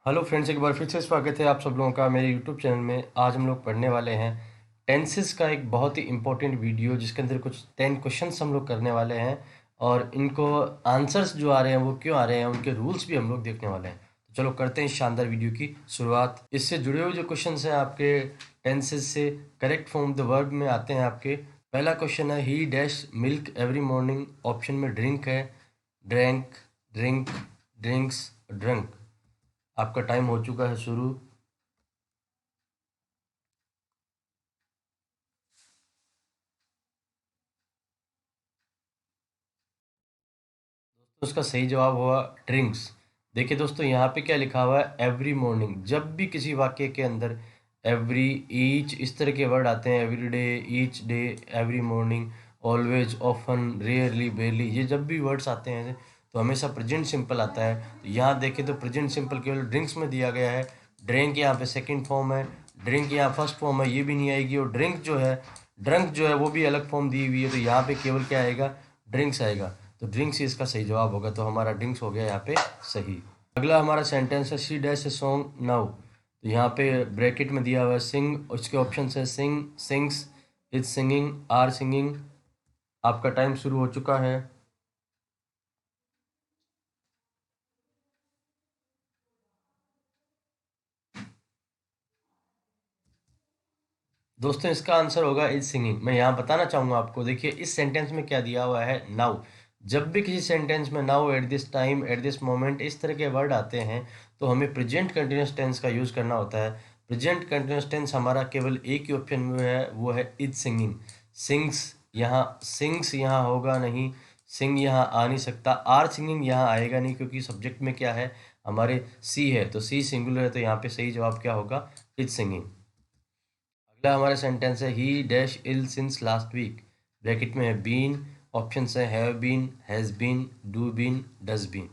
Hello friends, एक बार फिर से स्वागत है आप सब लोगों का मेरे यूट्यूब चैनल में। आज हम लोग पढ़ने वाले हैं टेंसेस का एक बहुत ही इंपॉर्टेंट वीडियो, जिसके अंदर कुछ 10 क्वेश्चंस हम लोग करने वाले हैं और इनको आंसर्स जो आ रहे हैं वो क्यों आ रहे हैं, उनके रूल्स भी हम लोग देखने वाले हैं। तो चलो करते हैं इस शानदार वीडियो की शुरुआत। इससे जुड़े हुए जो क्वेश्चन हैं आपके टेंसेस से करेक्ट फॉर्म द वर्ब में आते हैं आपके। पहला क्वेश्चन है he dash milk every morning. Option में ड्रिंक है, ड्रैंक, ड्रिंक, ड्रिंक्स, ड्रंक। आपका टाइम हो चुका है शुरू। दोस्तों उसका सही जवाब हुआ ड्रिंक्स। देखिए दोस्तों, यहाँ पे क्या लिखा हुआ है, एवरी मॉर्निंग। जब भी किसी वाक्य के अंदर एवरी, ईच, इस तरह के वर्ड आते हैं, every day, each day, every morning, always, often, rarely, barely, ये जब भी वर्ड्स आते हैं तो हमेशा प्रेजेंट सिंपल आता है। तो यहाँ देखें तो प्रेजेंट सिंपल केवल ड्रिंक्स में दिया गया है। ड्रिंक यहाँ पे सेकंड फॉर्म है, ड्रिंक यहाँ फर्स्ट फॉर्म है, ये भी नहीं आएगी। और ड्रिंक जो है, ड्रंक जो है वो भी अलग फॉर्म दी हुई है, तो यहाँ पे केवल क्या आएगा, ड्रिंक्स आएगा। तो ड्रिंक्स ही इसका सही जवाब होगा, तो हमारा ड्रिंक्स हो गया यहाँ पे सही। अगला हमारा सेंटेंस है she dash a song now. तो यहाँ पे ब्रैकेट में दिया हुआ है सिंग, उसके ऑप्शन है sing, sings, is singing, are singing. आपका टाइम शुरू हो चुका है। दोस्तों इसका आंसर होगा इज सिंगिंग। मैं यहाँ बताना चाहूँगा आपको, देखिए इस सेंटेंस में क्या दिया हुआ है, नाउ। जब भी किसी सेंटेंस में now, at this time, at this moment, इस तरह के वर्ड आते हैं तो हमें प्रेजेंट कंटिन्यूस टेंस का यूज़ करना होता है। प्रेजेंट कंटिन्यूस टेंस हमारा केवल एक ही ऑप्शन में है, वो है इज सिंगिंग। सिंग्स यहाँ, सिंग्स यहाँ होगा नहीं, सिंग यहाँ आ नहीं सकता, आर सिंगिंग यहाँ आएगा नहीं, क्योंकि सब्जेक्ट में क्या है हमारे सी है, तो सी सिंगुलर है, तो यहाँ पे सही जवाब क्या होगा, इज सिंगिंग। अगला हमारा सेंटेंस है he dash ill since last week. Bracket में है बीन, ऑप्शन है have been, has been, do been, does been.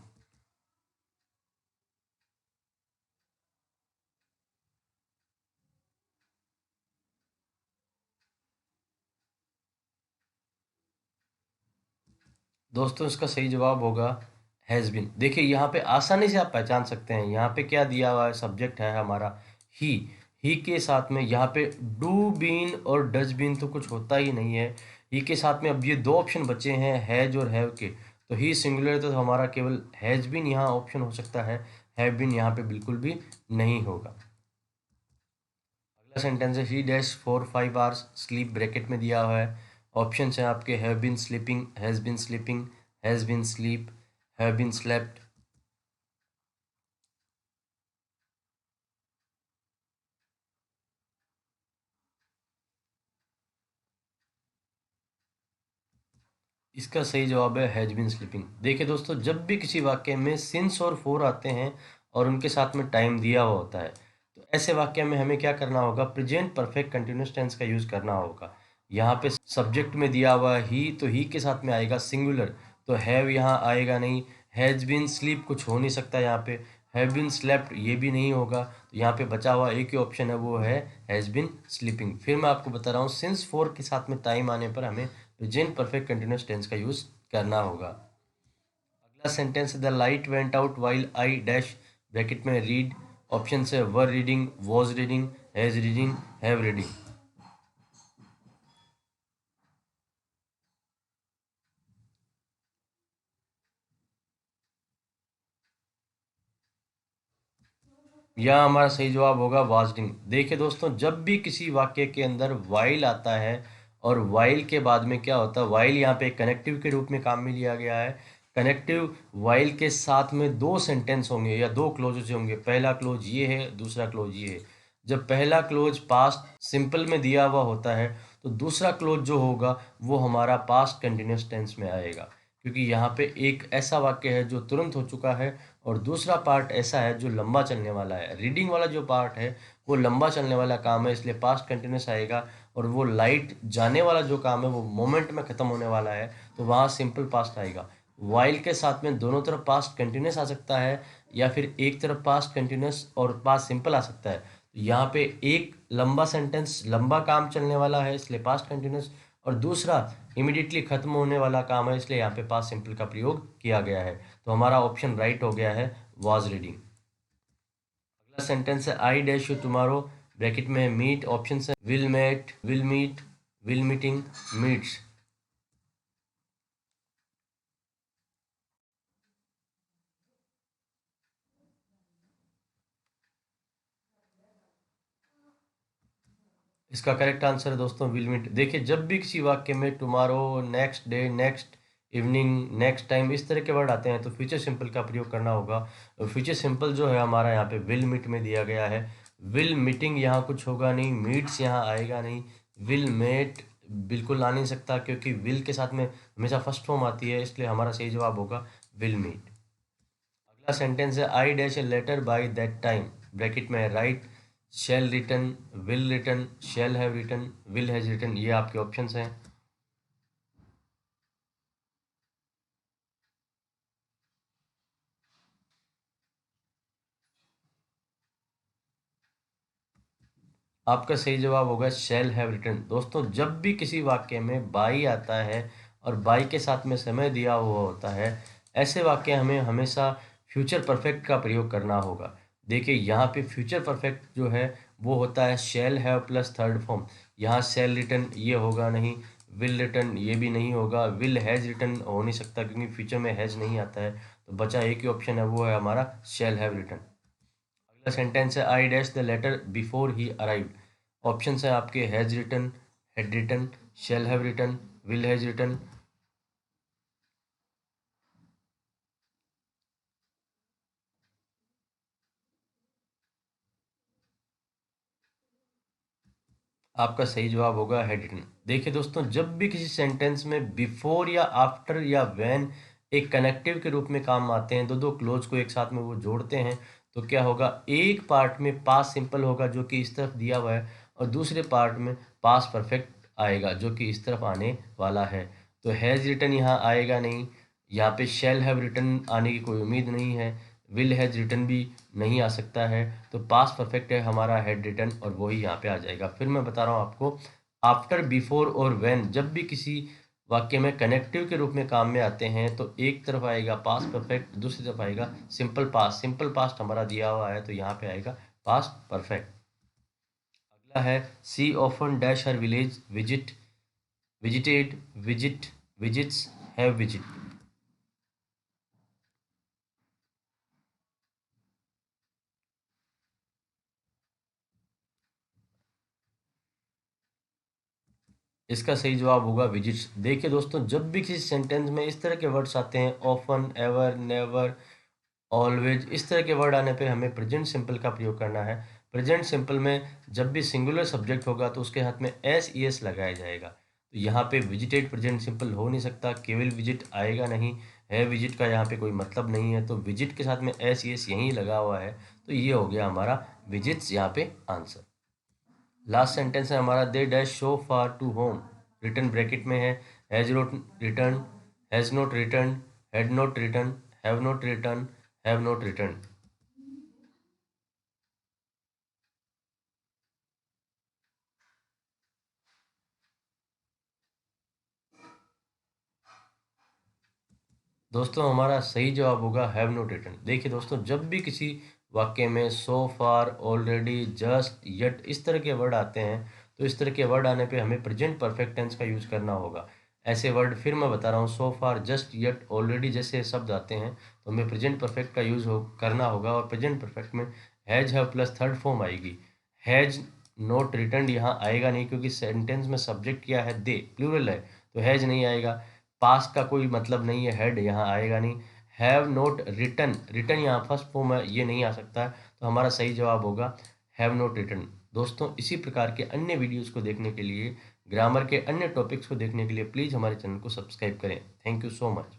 दोस्तों इसका सही जवाब होगा हैज़ बीन। देखिए यहाँ पे आसानी से आप पहचान सकते हैं, यहाँ पे क्या दिया हुआ है, सब्जेक्ट है हमारा ही। ही के साथ में यहाँ पे डू बीन और डज बीन तो कुछ होता ही नहीं है। ही के साथ में अब ये दो ऑप्शन बचे हैं, हैज और हैव के। तो ही सिंगुलर, तो हमारा केवल हैज बीन यहाँ ऑप्शन हो सकता है, हैव बीन यहाँ पे बिल्कुल भी नहीं होगा। अगला सेंटेंस है he dash 4-5 hours sleep. Bracket में दिया हुआ है, ऑप्शन है आपके have been sleeping, has been sleeping, has been sleep, have been slept. इसका सही जवाब है हैज बीन स्लीपिंग। देखिए दोस्तों, जब भी किसी वाक्य में सिंस और फोर आते हैं और उनके साथ में टाइम दिया हुआ होता है, तो ऐसे वाक्य में हमें क्या करना होगा, प्रेजेंट परफेक्ट कंटिन्यूस टेंस का यूज़ करना होगा। यहाँ पे सब्जेक्ट में दिया हुआ ही, तो ही के साथ में आएगा सिंगुलर, तो हैव यहाँ आएगा नहीं। हैज़ बीन स्लीप कुछ हो नहीं सकता यहाँ पे, हैव बीन स्लेप्ट ये भी नहीं होगा। तो यहाँ पे बचा हुआ एक ही ऑप्शन है, वो है हैज़ बीन स्लीपिंग। फिर मैं आपको बता रहा हूँ, सिंस फोर के साथ में टाइम आने पर हमें प्रेजेंट परफेक्ट कंटिन्यूस टेंस का यूज करना होगा। अगला sentence, the light went out while I dash. Bracket में रीड, ऑप्शन है were reading, was reading, has reading, have reading. यह हमारा सही जवाब होगा वाज रीडिंग। देखिए दोस्तों, जब भी किसी वाक्य के अंदर वाइल आता है और वाइल के बाद में क्या होता है, वाइल यहाँ पे कनेक्टिव के रूप में काम में लिया गया है। कनेक्टिव वाइल के साथ में दो सेंटेंस होंगे या दो क्लोजेज होंगे। पहला क्लोज ये है, दूसरा क्लोज ये है। जब पहला क्लोज पास्ट सिंपल में दिया हुआ होता है, तो दूसरा क्लोज जो होगा वो हमारा पास्ट कंटिन्यूस टेंस में आएगा, क्योंकि यहाँ पे एक ऐसा वाक्य है जो तुरंत हो चुका है और दूसरा पार्ट ऐसा है जो लंबा चलने वाला है। रीडिंग वाला जो पार्ट है वो लंबा चलने वाला काम है, इसलिए पास्ट कंटिन्यूस आएगा। और वो लाइट जाने वाला जो काम है वो मोमेंट में ख़त्म होने वाला है, तो वहाँ सिंपल पास्ट आएगा। वाइल के साथ में दोनों तरफ पास्ट कंटिन्यूस आ सकता है, या फिर एक तरफ पास्ट कंटिन्यूस और पास्ट सिंपल आ सकता है। तो यहाँ पे एक लंबा सेंटेंस, लंबा काम चलने वाला है इसलिए पास्ट कंटिन्यूस, और दूसरा इमीडिएटली खत्म होने वाला काम है, इसलिए यहाँ पे पास्ट सिंपल का प्रयोग किया गया है। तो हमारा ऑप्शन राइट हो गया है, वाज रीडिंग। सेंटेंस है I dash you tomorrow, bracket में मीट, ऑप्शन है will met, will meet, will meeting, meets. इसका करेक्ट आंसर है दोस्तों विल मीट। देखिए जब भी किसी वाक्य में tomorrow, next day, next evening, next time इस तरह के वर्ड आते हैं तो फ्यूचर सिंपल का प्रयोग करना होगा। फ्यूचर सिंपल जो है हमारा यहाँ पे विल मीट में दिया गया है। विल मीटिंग यहाँ कुछ होगा नहीं, मीट्स यहाँ आएगा नहीं, विल मेट बिल्कुल आ नहीं सकता क्योंकि विल के साथ में हमेशा फर्स्ट फॉर्म आती है, इसलिए हमारा सही जवाब होगा विल मीट। अगला सेंटेंस है I dash a letter by that time, bracket में write, shall written, will written, shall have written, will has written, ये आपके ऑप्शंस हैं। आपका सही जवाब होगा शैल हैव रिटन। दोस्तों जब भी किसी वाक्य में बाई आता है और बाई के साथ में समय दिया हुआ होता है, ऐसे वाक्य हमें हमेशा फ्यूचर परफेक्ट का प्रयोग करना होगा। देखिए यहाँ पे फ्यूचर परफेक्ट जो है वो होता है shall have plus third form. यहाँ शैल रिटन ये होगा नहीं, विल रिटन ये भी नहीं होगा, विल हैज रिटन हो नहीं सकता क्योंकि फ्यूचर में हैज नहीं आता है। तो बचा एक ही ऑप्शन है, वो है हमारा शैल हैव रिटन। अगला सेंटेंस है I dash the letter before he arrive, option है आपके has written, had written, shall have written, will has written. आपका सही जवाब होगा हैड रिटन। देखिए दोस्तों जब भी किसी सेंटेंस में बिफोर या आफ्टर या व्हेन एक कनेक्टिव के रूप में काम आते हैं, दो दो क्लोज को एक साथ में वो जोड़ते हैं, तो क्या होगा, एक पार्ट में पास्ट सिंपल होगा जो कि इस तरफ दिया हुआ है और दूसरे पार्ट में पास्ट परफेक्ट आएगा जो कि इस तरफ आने वाला है। तो हैज़ रिटन यहाँ आएगा नहीं, यहाँ पे शैल हैव रिटन आने की कोई उम्मीद नहीं है, विल हैज रिटन भी नहीं आ सकता है। तो पास्ट परफेक्ट है हमारा हैड रिटन और वही यहाँ पे आ जाएगा। फिर मैं बता रहा हूँ आपको, आफ्टर, बिफोर और व्हेन जब भी किसी वाक्य में कनेक्टिव के रूप में काम में आते हैं तो एक तरफ आएगा पास्ट परफेक्ट, दूसरी तरफ आएगा सिंपल पास्ट। सिंपल पास्ट हमारा दिया हुआ है तो यहाँ पे आएगा पास्ट परफेक्ट। अगला है C often dash her village, visit, visited, visit, visits, have visit. इसका सही जवाब होगा विजिट्स। देखिए दोस्तों जब भी किसी सेंटेंस में इस तरह के वर्ड्स आते हैं, ऑफन, एवर, नेवर, ऑलवेज, इस तरह के वर्ड आने पे हमें प्रेजेंट सिंपल का प्रयोग करना है। प्रेजेंट सिंपल में जब भी सिंगुलर सब्जेक्ट होगा तो उसके हाथ में एस ई एस लगाया जाएगा। तो यहाँ पे विजिटेड प्रेजेंट सिंपल हो नहीं सकता, केवल विजिट आएगा नहीं, है विजिट का यहाँ पे कोई मतलब नहीं है, तो विजिट के साथ में एस ई एस यहीं लगा हुआ है, तो ये हो गया हमारा विजिट्स यहाँ पे आंसर। लास्ट सेंटेंस है हमारा they dash so far to home, return bracket में है, has not return, has not return, had not return, have not return, have not return. दोस्तों हमारा सही जवाब होगा हैव नॉट रिटर्न। देखिए दोस्तों जब भी किसी वाक्य में सो फार, ऑलरेडी, जस्ट, यट इस तरह के वर्ड आते हैं तो इस तरह के वर्ड आने पे हमें प्रेजेंट परफेक्ट टेंस का यूज करना होगा। ऐसे वर्ड फिर मैं बता रहा हूँ, सो फार, जस्ट, यट, ऑलरेडी जैसे शब्द आते हैं तो हमें प्रेजेंट परफेक्ट का यूज करना होगा और प्रेजेंट परफेक्ट में has, have plus third form आएगी। हैज नॉट रिटर्न यहाँ आएगा नहीं क्योंकि सेंटेंस में सब्जेक्ट क्या है, दे, प्लूरल है, तो हैज नहीं आएगा। पास का कोई मतलब नहीं है, हेड यहाँ आएगा नहीं। हैव नोट रिटर्न, रिटर्न यहाँ फर्स्ट फॉर्म है, ये नहीं आ सकता है, तो हमारा सही जवाब होगा हैव नोट रिटर्न। दोस्तों इसी प्रकार के अन्य वीडियोस को देखने के लिए, ग्रामर के अन्य टॉपिक्स को देखने के लिए प्लीज़ हमारे चैनल को सब्सक्राइब करें। Thank you so much.